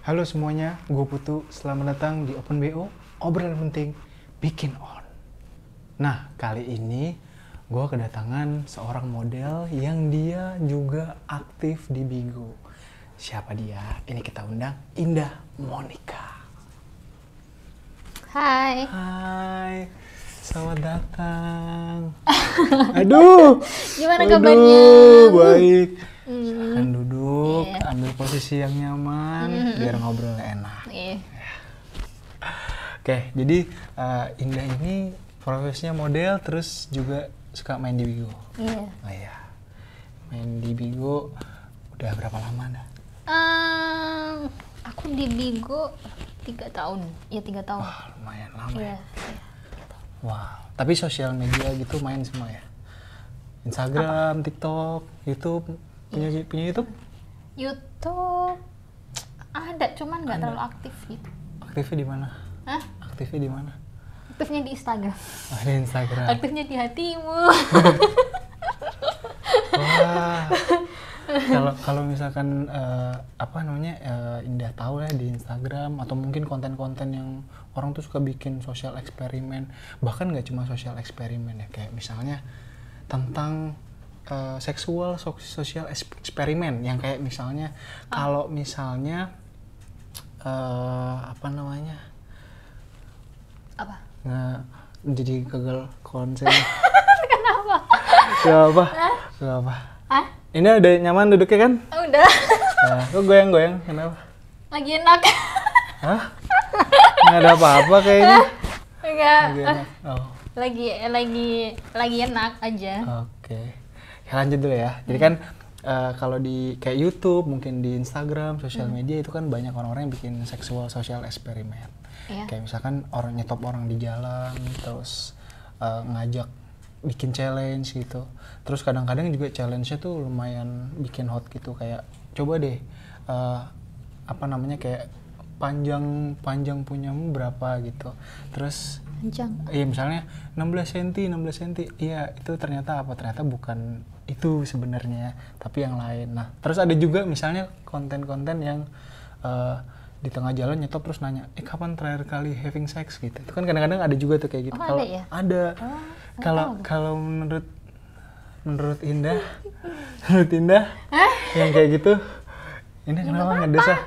Halo semuanya, gue Putu. Selamat datang di Open BO, obrolan penting, bikin on. Nah, kali ini gue kedatangan seorang model yang dia juga aktif di Bigo. Siapa dia? Ini kita undang Indah Monica. Hai. Hai, selamat datang. Aduh, Gimana kabarnya? Baik. Silakan duduk, ambil posisi yang nyaman, biar ngobrolnya enak. Iya. Oke, jadi Indah ini profesinya model, terus juga suka main di Bigo. Iya. Oh iya, main di Bigo udah berapa lama dah? Aku di Bigo 3 tahun. Ya 3 tahun. Wah, lumayan lama Iya. ya. Wow, tapi sosial media gitu main semua ya? Instagram, TikTok, YouTube, punya YouTube? YouTube ada, cuman nggak terlalu aktif gitu. Aktifnya di mana? Hah? Aktifnya di mana? Aktifnya di Instagram. Oh, di Instagram. Aktifnya di hatimu. Wah. Kalau misalkan Indah tahu ya di Instagram atau mungkin konten-konten yang orang tuh suka bikin sosial eksperimen, bahkan nggak cuma sosial eksperimen ya, kayak misalnya tentang seksual sosial eksperimen yang kayak misalnya kalau misalnya Apa? nggak jadi gagal konsen. Kenapa? Gak apa, gak apa. Hah? Ini udah nyaman duduknya kan? Udah. Nah, kok goyang-goyang? Kenapa? Lagi enak. Hah? Nggak ada apa-apa kayaknya. Enggak. Lagi enak. Oh, Lagi enak aja. oke. Ya, lanjut dulu ya. Jadi kan kalau di kayak YouTube, mungkin di Instagram, sosial media itu kan banyak orang-orang yang bikin seksual sosial eksperimen. Iya. Kayak misalkan orang nyetop orang di jalan, terus ngajak bikin challenge gitu. Terus kadang-kadang juga challenge-nya tuh lumayan bikin hot gitu, kayak coba deh kayak panjang punyamu berapa gitu. Terus Panjang. iya misalnya 16 cm. Iya, itu ternyata bukan itu sebenarnya, tapi yang lain. Nah, terus ada juga misalnya konten-konten yang di tengah jalan nyetop terus nanya, kapan terakhir kali having sex gitu. Itu kan kadang-kadang ada juga tuh kayak gitu. Oh, ada ya? Ada. Kalau menurut Indah, yang kayak gitu, Indah kenapa ngedes ah?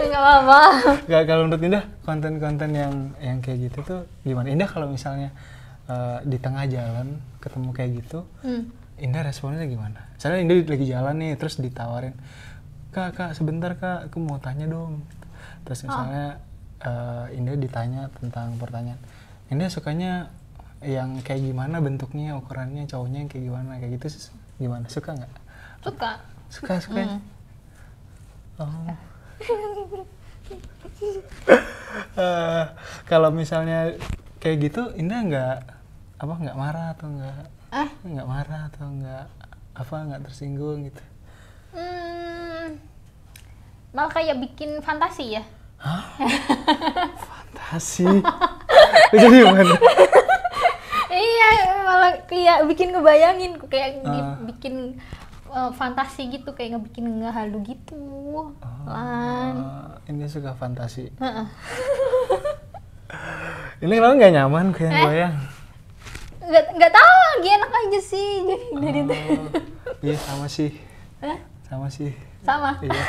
Enggak apa-apa. Gak, kalau menurut Indah konten-konten yang kayak gitu tuh gimana? Indah kalau misalnya di tengah jalan ketemu kayak gitu, Indah responnya gimana? Misalnya Indah lagi jalan nih, terus ditawarin, kak sebentar kak, aku mau tanya dong. Terus misalnya Indah ditanya tentang pertanyaan, Indah sukanya yang kayak gimana bentuknya, ukurannya, cowoknya yang kayak gimana, kayak gitu gimana? Suka nggak? Suka. Suka. Oh. Kalau misalnya kayak gitu, Indah nggak marah atau nggak marah atau nggak tersinggung gitu? Malah kayak bikin fantasi ya. Hah? Fantasi? Jadi gimana? Iya, malah kayak bikin ngebayangin, kayak bikin fantasi gitu, kayak ngebikin ngehalu gitu. Ini suka fantasi. Ini kenapa nggak nyaman kayak goyang? Nggak tahu, lagi enak aja sih. Jadi Iya sama sih. sama. Iya,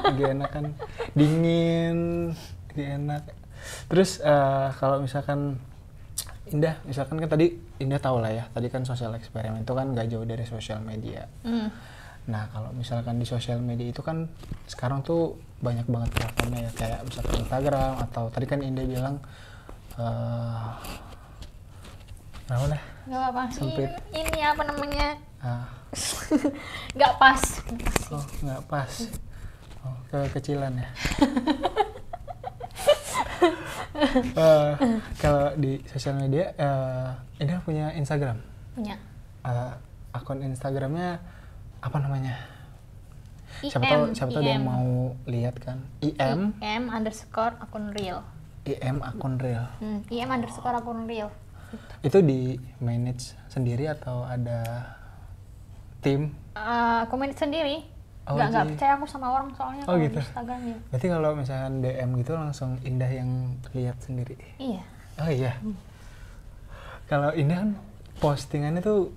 lagi enak kan, dingin, lagi enak. Terus kalau misalkan Indah, misalkan kan tadi Indah tahu lah ya, tadi kan sosial eksperimen itu kan nggak jauh dari sosial media. Nah kalau misalkan di sosial media itu kan sekarang tuh banyak banget platformnya ya, kayak misalkan Instagram atau tadi kan Indah bilang kenapa lah? Nggak apa-apa. Sempit. Ini apa namanya? Ah. Nggak pas. Oh nggak pas. Oh kekecilan ya. Kalau di sosial media, Indah punya Instagram. Punya. Akun Instagramnya apa namanya? Siapa tahu ada yang mau lihat kan? IM __ akun real. IM akun real. IM _ akun real. Itu di manage sendiri atau ada tim? Aku manage sendiri. Oh, nggak percaya aku sama orang soalnya kalau gitu. di Instagram ya. Berarti kalau misalkan DM gitu langsung Indah yang lihat sendiri. Iya. Oh iya. Kalau Indah kan postingannya tuh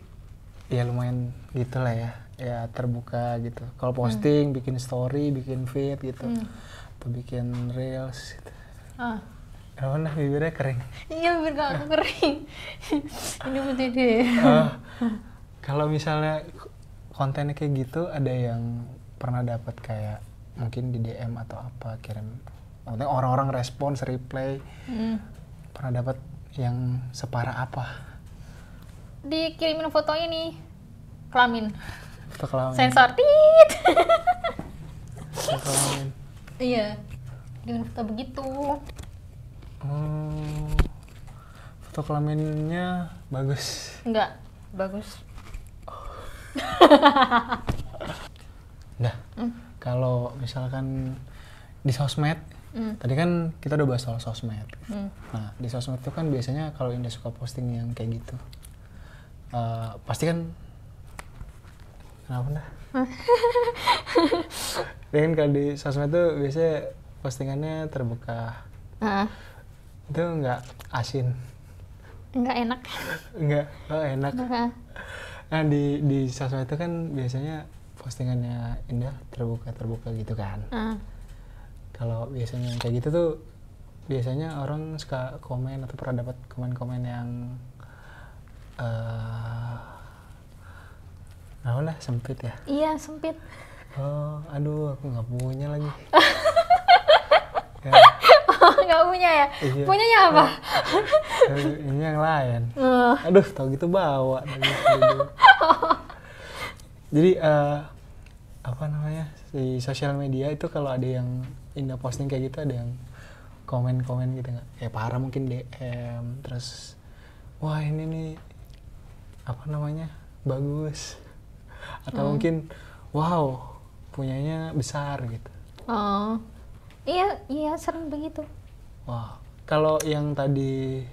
ya lumayan gitu lah ya. Ya terbuka gitu. Kalau posting, bikin story, bikin feed gitu. Atau bikin reels gitu. Kenapa nah bibirnya kering? Iya, bibir aku kering. Ini putih deh. Kalau misalnya kontennya kayak gitu, ada yang pernah dapat kayak mungkin di DM atau apa kirim, maksudnya orang-orang respons, reply, pernah dapat yang separah apa? Dikirimin foto ini kelamin. Foto kelamin. Sensor tit. Foto kelamin. Iya. Dengan foto begitu. Foto kelaminnya bagus. Enggak, bagus. Nah, kalau misalkan di sosmed, tadi kan kita udah bahas soal sosmed. Nah, di sosmed itu kan biasanya kalau Indah suka posting yang kayak gitu, pasti kan, kenapa dah? Ya kan kalau di sosmed tuh biasanya postingannya terbuka. Itu nggak asin? Enggak enak. Nggak, oh enak. Nah di sosmed itu kan biasanya postingannya Indah terbuka gitu kan. Kalau biasanya yang kayak gitu tuh biasanya orang suka komen atau pernah dapat komen-komen yang nah sempit ya? Iya, sempit. Oh, aduh aku nggak punya lagi. Ya. Nggak punya ya? Iya. Punyanya apa? Ini yang lain. Aduh, tau gitu bawa. Jadi apa namanya, di sosial media itu kalau ada yang Indah posting kayak gitu, ada yang komen-komen gitu nggak? Kayak parah mungkin DM, terus wah ini nih apa namanya bagus, atau mungkin wow punyanya besar gitu. Oh, iya sering begitu. Wah, kalau yang tadi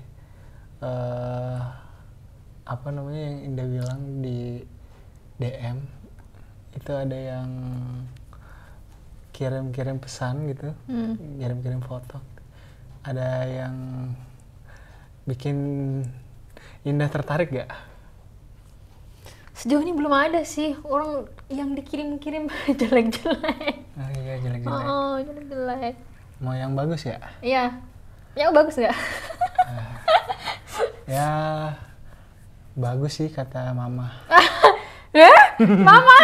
apa namanya yang Indah bilang di DM itu ada yang kirim-kirim pesan gitu, kirim-kirim foto, ada yang bikin Indah tertarik gak? Sejauh ini belum ada sih orang yang dikirim-kirim jelek-jelek. Oh iya, jelek-jelek. Oh, jelek-jelek. Mau yang bagus ya? Iya. Ya bagus nggak? Ya bagus sih kata mama. Mama?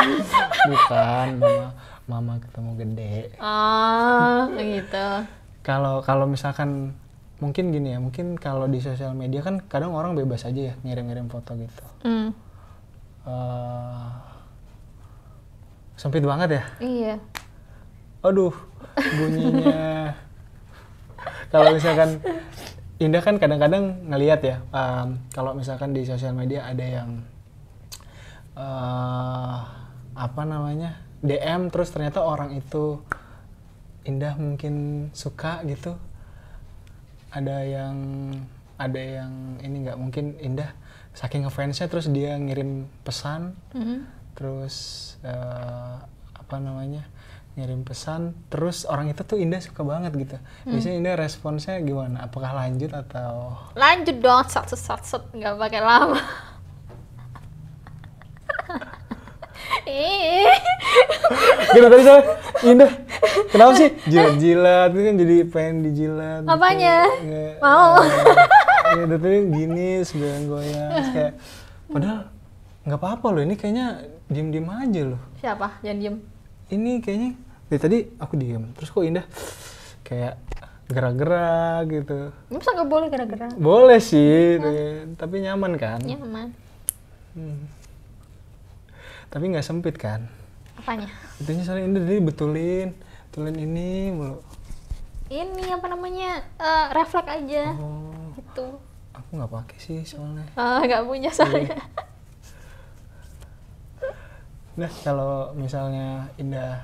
Bukan, mama ketemu gede. Oh, begitu. Kalau misalkan mungkin gini ya, mungkin kalau di sosial media kan kadang orang bebas aja ya ngirim-ngirim foto gitu. Sempit banget ya? Iya. Aduh, bunyinya. Kalau misalkan Indah kan kadang-kadang ngelihat ya, kalau misalkan di sosial media ada yang apa namanya DM terus ternyata orang itu Indah mungkin suka gitu, ada yang ini nggak, mungkin Indah saking ngefansnya terus dia ngirim pesan, terus apa namanya ngirim pesan, terus orang itu tuh Indah suka banget gitu. Biasanya Indah responsnya gimana? Apakah lanjut atau? Lanjut dong, sat nggak pakai lama. Gitu tadi saya Indah, kenapa sih jilat-jilat? Itu kan jadi pengen dijilat. Apanya? Gitu. Mau. Ya tadi gini goyang-goyang, kayak padahal nggak apa-apa loh. Ini kayaknya diem-diem aja loh. Siapa? Jangan diem. Ini kayaknya dari tadi aku diem, terus kok Indah kayak gerak-gerak gitu. Masa nggak boleh gerak-gerak? Boleh sih, tapi nyaman kan? Nyaman. Tapi nggak sempit kan? Apanya? Itunya soalnya Indah tadi betulin ini mulu. Ini apa namanya, refleks aja. Oh, gitu. aku nggak pakai sih soalnya. Nggak punya soalnya. Nah, kalau misalnya Indah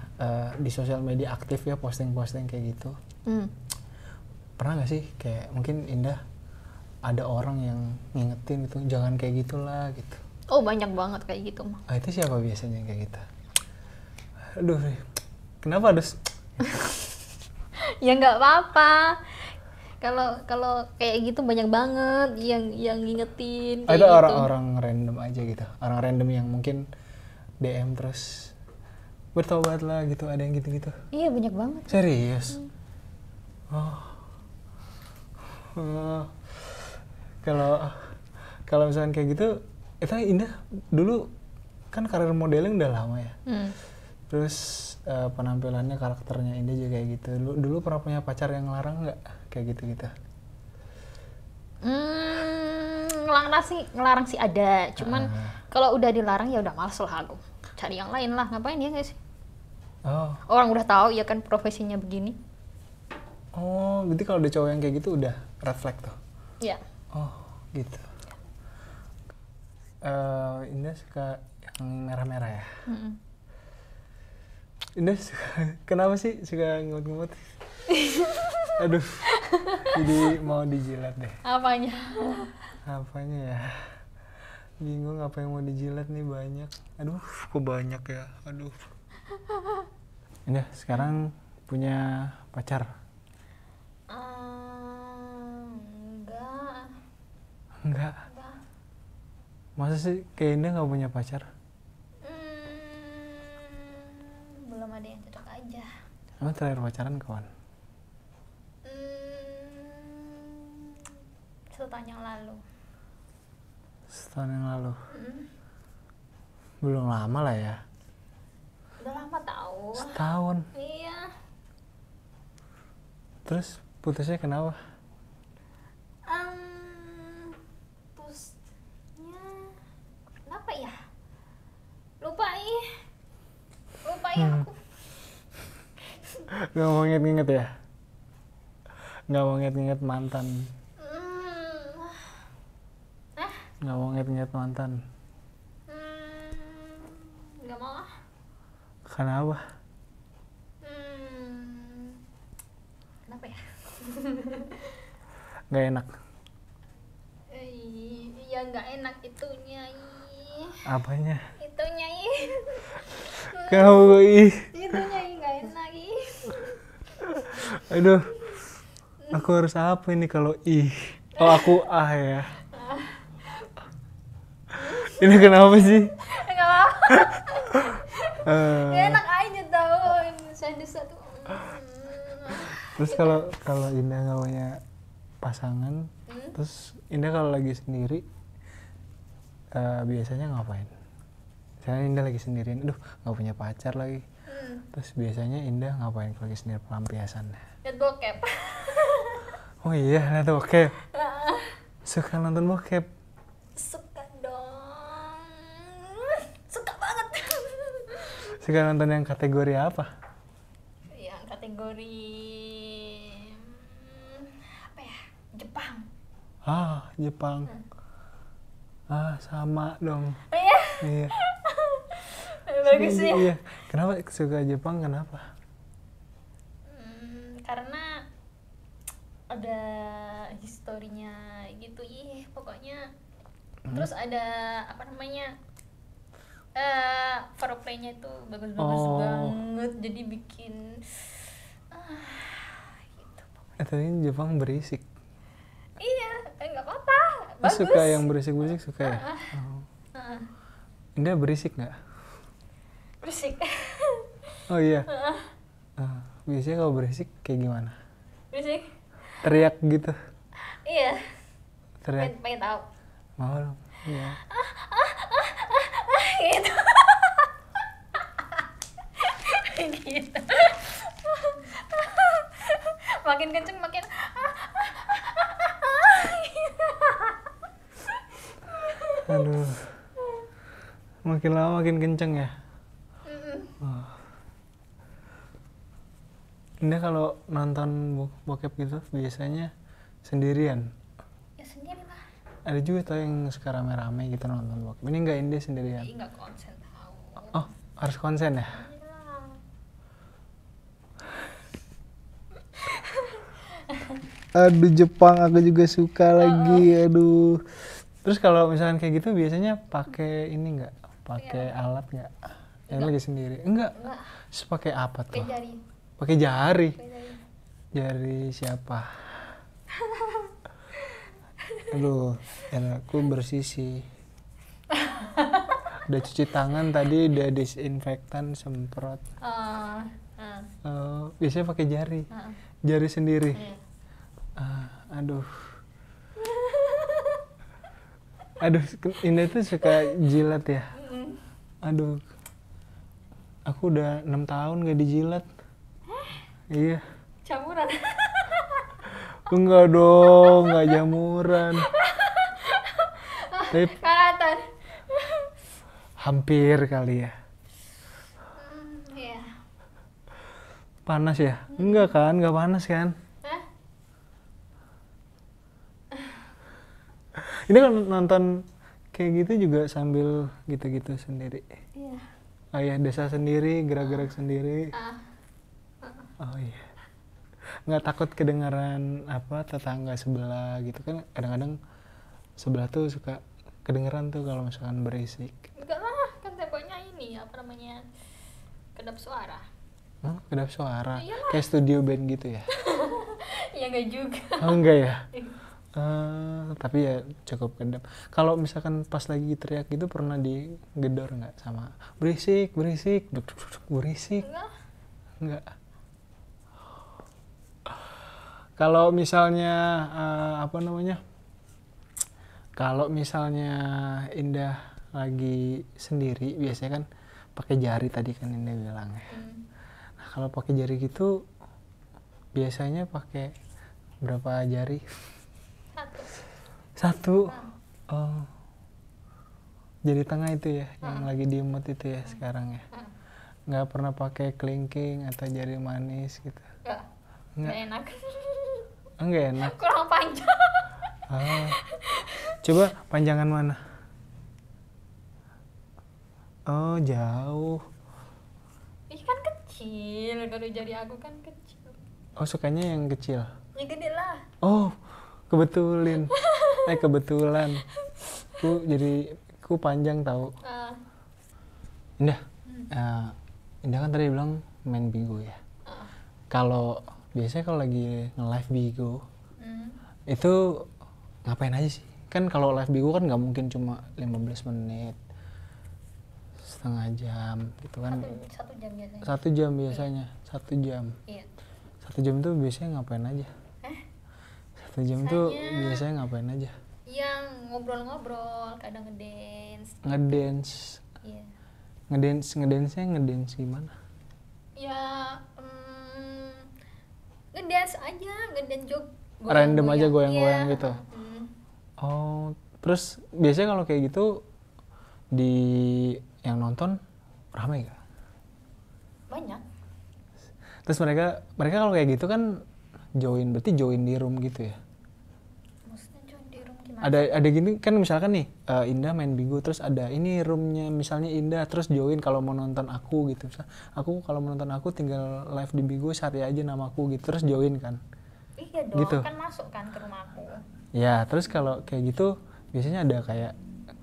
di sosial media aktif ya, posting-posting kayak gitu, pernah nggak sih kayak mungkin Indah ada orang yang ngingetin gitu, jangan kayak gitulah gitu? Oh, banyak banget kayak gitu mah. Itu siapa biasanya yang kayak gitu? aduh, kenapa harus? Ya nggak apa-apa. Kalau kayak gitu banyak banget yang ngingetin. Ada Kayak orang-orang random aja gitu, orang random yang mungkin DM terus bertobat lah gitu, ada yang gitu-gitu. Iya banyak banget. Serius? Oh. Oh. Kalau misalkan kayak gitu, itu Indah dulu kan karir modeling udah lama ya. Terus penampilannya, karakternya Indah juga kayak gitu. Dulu pernah punya pacar yang larang nggak kayak gitu-gitu? Ngelarang sih ada, cuman kalau udah dilarang ya udah males lah aku. Cari yang lain lah, ngapain ya guys? Oh. Orang udah tahu ya kan profesinya begini. Oh, berarti kalau ada cowok yang kayak gitu udah red flag tuh? Iya. Oh, gitu. Indah suka yang merah-merah ya? Indah suka, kenapa sih suka ngemut-ngemut? Aduh, jadi mau dijilat deh. Apanya? Apanya ya? Bingung apa yang mau dijilat nih, banyak. Aduh, kok banyak ya? Aduh. Indah sekarang punya pacar? Enggak. Masa sih kayak Indah nggak punya pacar? Belum ada yang cocok aja. Emang terakhir pacaran kapan? 1 tahun yang lalu. Setahun yang lalu? Belum lama lah ya? Udah lama tahu. Setahun? Iya. Terus putusnya kenapa? Kenapa ya? Lupa aku. Gak mau inget-inget ya? Gak mau inget-inget mantan? Gak mau inget-inget mantan? Gak mau. Kenapa? Kenapa ya? Gak enak? Iya gak enak itunya. Apanya? Itunya Kamu itunya gak enak Aduh, aku harus apa ini kalau Oh, aku ya. Ini kenapa sih? Gak apa-apa. Gak enak aja tau. Saya tuh. Terus kalau Indah nggak punya pasangan, terus Indah kalau lagi sendiri biasanya ngapain? Misalnya Indah lagi sendirian, aduh nggak punya pacar lagi. Terus biasanya Indah ngapain kalau lagi sendiri, pelampiasan? Lihat bokep. Oh iya, lihat bokep. Suka nonton bokep? Suka dong. Suka banget. Suka nonton yang kategori apa? Yang kategori apa ya? Jepang. Jepang. Sama dong. Iya. Iya. Bagus ya. Iya. Kenapa suka Jepang? Kenapa? Karena ada historinya gitu, pokoknya. Terus ada apa namanya? Foreplay-nya itu bagus-bagus banget, jadi bikin gitu pokoknya. Tapi Jepang berisik. Iya, nggak apa-apa. Bagus. Suka yang berisik-berisik suka ya? Indah berisik nggak? Berisik. Oh iya. Biasanya kalau berisik kayak gimana? Berisik. Teriak gitu? Iya. Teriak. Pengen tahu. Mau dong. Iya. Gitu. Gitu. Makin kenceng makin. Aduh. Makin lama makin kenceng ya? Indah kalau nonton bokep gitu biasanya sendirian? Ya sendiri lah. Ada juga tau yang suka rame-rame gitu nonton bokep. Ini nggak Indah sendirian? Nggak konsen tahu. Oh, harus konsen ya? Aduh, Jepang aku juga suka lagi. Aduh. Terus kalau misalkan kayak gitu biasanya pakai ini nggak? Pakai alat nggak? Yang lagi sendiri? Enggak. Terus pakai apa tuh? Pakai jari. Pakai jari. Pakai jari. Jari siapa? Aduh, aku bersih sih. Udah cuci tangan tadi, udah disinfektan, semprot. Biasanya pakai jari. Jari sendiri. Aduh. Aduh, Indah tuh suka jilat ya. Aduh. Aku udah 6 tahun gak dijilat. Iya. Camuran. Enggak dong, enggak jamuran. Tapi Karatan. hampir kali ya. Iya. Panas ya? Enggak kan? Enggak panas kan? Hah? Ini kan nonton kayak gitu juga sambil gitu-gitu sendiri. Iya. Oh iya, desa sendiri, gerak-gerak sendiri. Oh iya. Nggak takut kedengaran apa tetangga sebelah gitu kan? Kadang-kadang sebelah tuh suka kedengeran tuh kalau misalkan berisik. Enggak lah, kan temboknya ini apa namanya? Kedap suara. Kedap suara. Iyalah. Kayak studio band gitu ya? Ya enggak juga. Oh enggak ya? Tapi ya cukup kedap. Kalau misalkan pas lagi teriak gitu pernah digedor nggak sama berisik, berisik, berisik? Enggak. Kalau misalnya apa namanya? Kalau misalnya Indah lagi sendiri, biasanya kan pakai jari tadi kan Indah bilang ya. Nah, kalau pakai jari gitu, biasanya pakai berapa jari? Satu. Oh. Jari tengah itu ya, yang lagi diemut itu ya sekarang ya. Nggak pernah pakai kelingking atau jari manis gitu. Nggak enak. Nggak enak. Kurang panjang. Coba panjangan mana? Oh, jauh. Ih kan kecil, kalau jari aku kan kecil. Oh, sukanya yang kecil. Ya gede lah. Oh, kebetulan. Kebetulan. Ku panjang tahu. Indah. Indah kan tadi bilang main Bigo ya. Kalau biasanya kalau lagi nge-live Bigo, itu ngapain aja sih? Kan kalau live Bigo kan nggak mungkin cuma 15 menit, setengah jam gitu kan. 1 jam biasanya. 1 jam biasanya. 1 jam. Iya. 1 jam tuh biasanya ngapain aja? 1 jam tuh biasanya ngapain aja? Yang ngobrol-ngobrol, kadang ngedance. Ngedance. Iya. Ngedance gimana? Ya ngedance aja, ngedance Random aja goyang-goyang iya. gitu. Oh, terus biasanya kalau kayak gitu di yang nonton ramai gak? Banyak. Terus mereka kalau kayak gitu kan berarti join di room gitu ya? Maksudnya join di room gimana? Ada gini kan misalkan nih Indah main Bigo terus ada ini roomnya misalnya Indah terus join kalau mau nonton aku gitu. Aku kalau mau nonton aku tinggal live di Bigo cari aja namaku gitu terus join kan? Iya dong, gitu. kan masuk kan ke rumahku. Ya, terus kalau kayak gitu biasanya ada kayak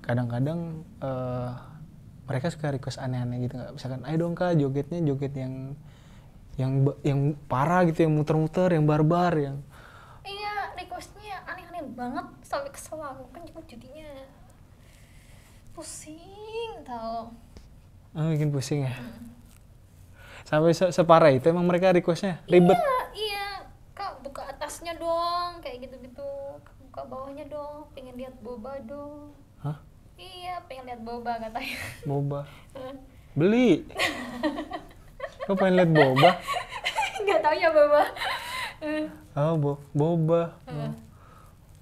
kadang-kadang mereka suka request aneh-aneh gitu nggak? Misalkan, ayo dong Kak jogetnya joget yang parah gitu, yang muter-muter, yang barbar, yang Iya, requestnya aneh-aneh banget sampai kesel aku kan juga jadinya pusing tau. bikin pusing ya. Sampai separah itu emang mereka requestnya ribet. Iya, Kak buka atasnya dong, kayak gitu-gitu. Kak buka bawahnya dong, pengen lihat boba dong. Hah? Iya, pengen lihat boba katanya. Boba. Beli. Kau pengen lihat boba? Nggak tahu ya boba. Oh, boba.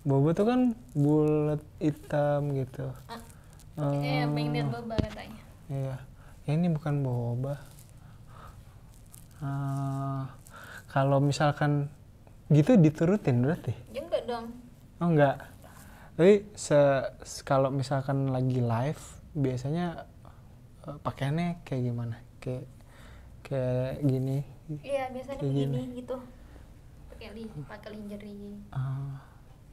Boba tuh kan bulat hitam gitu. Iya, pengen lihat boba katanya. Iya. Ini bukan boba. Kalau misalkan gitu diturutin berarti? Ya enggak dong. Oh enggak. Tapi kalau misalkan lagi live biasanya pakaiannya kayak gimana? Kayak gini. Iya, biasanya kayak begini gitu. Pakai lingerie.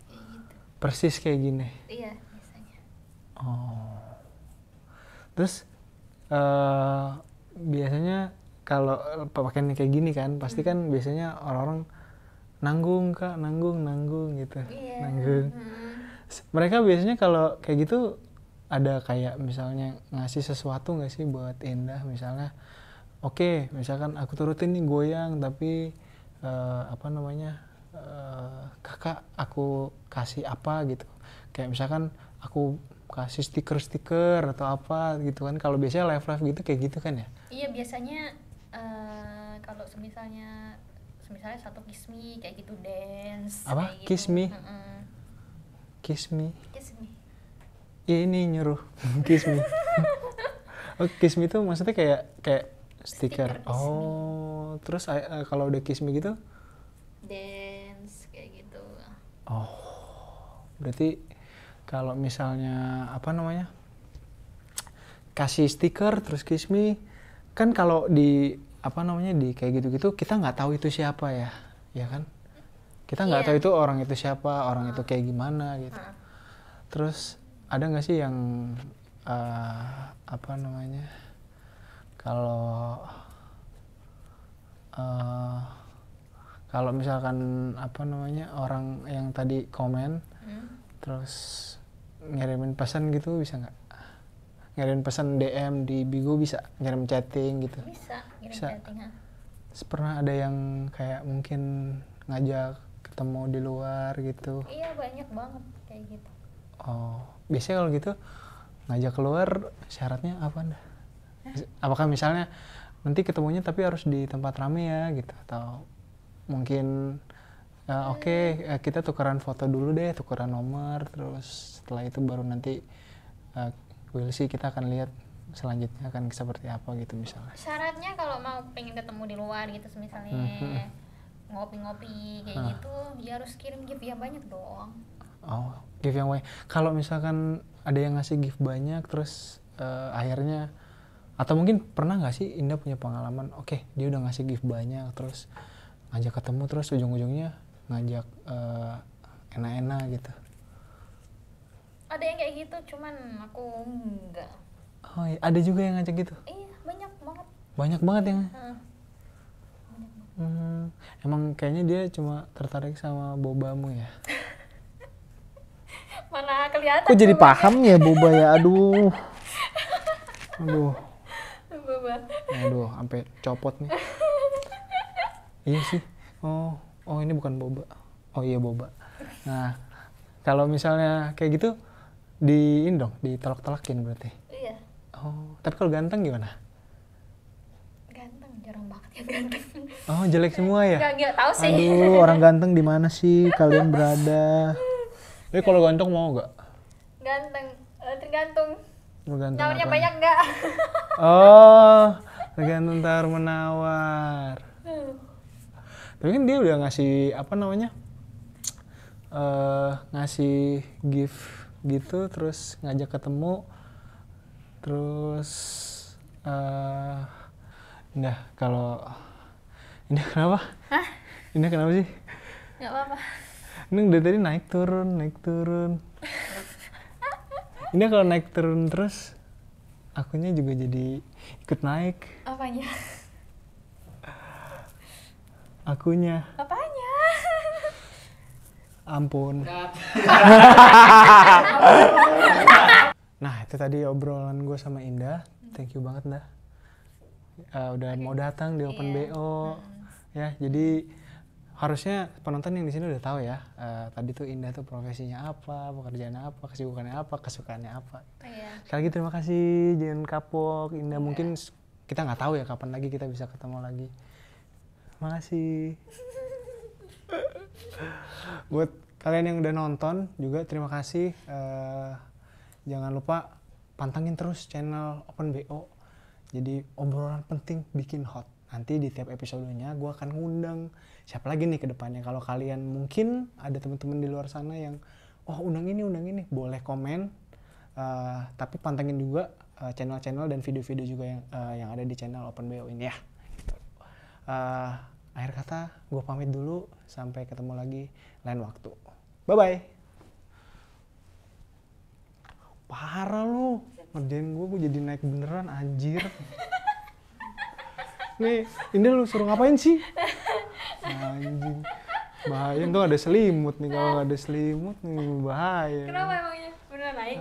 Kayak gitu. Persis kayak gini. Iya, biasanya. Oh. Terus biasanya kalau pakaian kayak gini kan pasti kan biasanya orang-orang nanggung kak, nanggung gitu, nanggung. Mereka biasanya kalau kayak gitu ada kayak misalnya ngasih sesuatu nggak sih buat Indah, misalnya oke, misalkan aku turutin nih goyang tapi kakak aku kasih apa gitu, kayak misalkan aku kasih stiker atau apa gitu kan, kalau biasanya live gitu kayak gitu kan ya. Iya biasanya kalau misalnya satu kiss me kayak gitu, dance apa kayak kiss gitu. me kiss me ini nyuruh kiss me. Oh kiss me itu maksudnya kayak stiker. Oh terus kalau udah kiss me gitu dance kayak gitu. Oh berarti kalau misalnya kasih stiker terus kiss me kan, kalau di di kayak gitu-gitu kita nggak tahu itu siapa ya kan, kita nggak tahu itu orang itu siapa, orang itu kayak gimana gitu. Terus ada nggak sih yang kalau misalkan orang yang tadi komen terus ngirimin pesan gitu, bisa nggak? Ngirimin pesan DM di Bigo bisa? Ngirim chatting gitu? Bisa, chatting. Pernah ada yang kayak mungkin ngajak ketemu di luar gitu? Iya banyak banget kayak gitu. Oh, biasanya kalau gitu ngajak keluar syaratnya apa Anda? Apakah misalnya nanti ketemunya tapi harus di tempat rame ya gitu, atau mungkin kita tukeran foto dulu deh, tukeran nomor, terus setelah itu baru nanti we'll see, kita akan lihat selanjutnya akan seperti apa gitu misalnya. Syaratnya kalau mau pengen ketemu di luar gitu, misalnya ngopi-ngopi kayak gitu, ya harus kirim gift yang banyak dong. Oh, gift yang banyak. Kalau misalkan ada yang ngasih gift banyak terus akhirnya, atau mungkin pernah nggak sih Indah punya pengalaman, oke, dia udah ngasih gift banyak terus ngajak ketemu terus ujung-ujungnya ngajak enak-enak gitu? Ada yang kayak gitu, cuman aku enggak. Oh iya, ada juga yang ngajak gitu? Iya, banyak banget. Banyak banget yang emang kayaknya dia cuma tertarik sama bobamu ya? Mana kelihatan. Kok jadi paham ya boba ya? Aduh. Boba. Aduh, sampai copot nih. Iya sih. Oh ini bukan boba. Oh iya boba. Nah, kalau misalnya kayak gitu ditolak-tolakin berarti? Iya. Oh, tapi kalau ganteng gimana? Ganteng, jarang banget yang ganteng. Oh, jelek semua ya? Nggak tahu sih. Aduh, orang ganteng di mana sih kalian berada? Tapi kalau ganteng mau nggak? Ganteng, tergantung. Tergantung Nawarnya apanya? banyak nggak? Oh, tergantung tawar menawar. Tapi kan dia udah ngasih ngasih gift gitu, terus ngajak ketemu, terus Indah kenapa? Hah? Indah kenapa sih? Nggak apa-apa. Ini dari tadi naik turun. Indah kalau naik turun terus akunya juga jadi ikut naik. Apanya? Akunya. Apanya? Ampun. Nah itu tadi obrolan gue sama Indah. Thank you banget Dah. Udah mau datang di Open BO. Ya jadi harusnya penonton yang di sini udah tahu ya. Tadi tuh Indah tuh profesinya apa, pekerjaannya apa, kesibukannya apa, kesukaannya apa. Iya. Sekali lagi terima kasih, jangan kapok Indah. Mungkin kita nggak tahu ya kapan lagi kita bisa ketemu lagi. Makasih. Buat kalian yang udah nonton juga terima kasih. Jangan lupa pantengin terus channel Open BO. Jadi obrolan penting bikin hot. Nanti di tiap episodenya gue akan ngundang siapa lagi nih ke depannya. Kalau kalian mungkin ada teman-teman di luar sana yang undang ini, boleh komen. Tapi pantengin juga channel-channel dan video-video juga yang ada di channel Open BO ini ya. Gitu. Akhir kata, gue pamit dulu. Sampai ketemu lagi lain waktu. Bye-bye. Parah lu. Ngerjain gue jadi naik beneran, anjir. Nih, Indah lu suruh ngapain sih? Anjing. Bahaya tuh ada selimut nih, kalau nggak ada selimut nih bahaya. Kenapa emangnya? Beneran naik?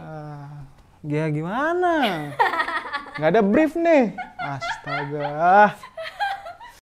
Ya gimana? Nggak ada brief nih. Astaga.